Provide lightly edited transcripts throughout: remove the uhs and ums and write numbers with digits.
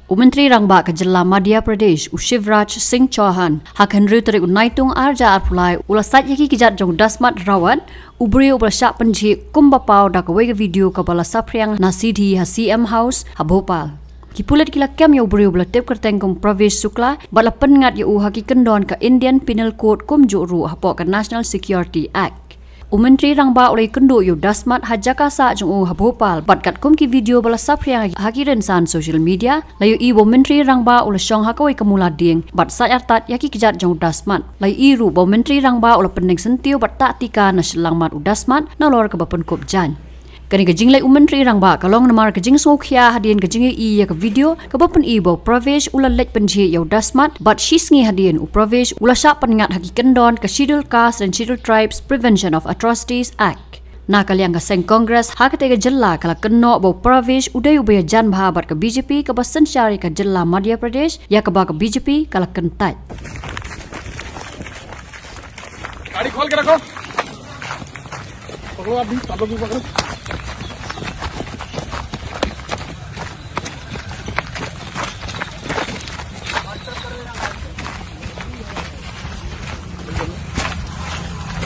Menteri Rangba ke Jilla Madhya Pradesh Shivraj Singh Chauhan hakan ruteri unaitung arja arpulai ula Sait yaki kjat jong dasmat rawat briew ula shah pynjhieh kumbapau dak wega video ka bala sapriang na sidhi ha CM House ha Bhopal. Kipulet kila kem yo briew ula tep kerteng kum Pravesh Sukla bala pengat yo haki kendon ka Indian Penal Code kum juru ha ka National Security Act. Menteri Rangba oleh kendo yo dasmat hajaka sa jong ha Bhopal batkat kum ki video bala sapriang haki rensan social media layu i Menteri Rangba oleh shong hakoi kamula ding bat sa artat yaki kjat jong dasmat layu i ru Menteri Rangba oleh pendeng sentio bat tak tika na Shillong Mail dasmat na lor ka bapen kop jan. Kani kajing lai Menteri Rangba kalong namar kajing sokya hadien kajing i ya ka video ka bapen i bo Pravesh ula lek pynjhieh yo dasmat bat shisngi hadien Pravesh ula shah pengat haki kendon ka Scheduled Caste and Scheduled Tribes Prevention of Atrocities Act. Na kaliang ka seng Congress hakate ka jilla kala kenno bo Pravesh udai ubaya jan bhabat ka BJP ka basan syari ka Jilla Madhya Pradesh ya ka ba ka BJP kala kentat. गाड़ी खोल के रखो पकड़ो आप भी सब लोग भी पकड़ो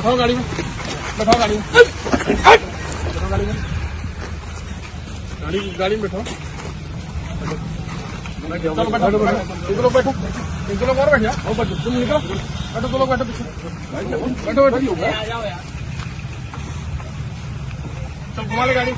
बैठाओ गाड़ी में बैठाओ गाड़ी में बैठाओ गाड़ी में गाड़ी में बैठाओ चलो बैठो बैठो बैठो एक लोग और बैठ जाओ बैठो तुम निकलो बैठो दो लोग बैठो पीछे बैठो बैठो चल घुमा ले गाड़ी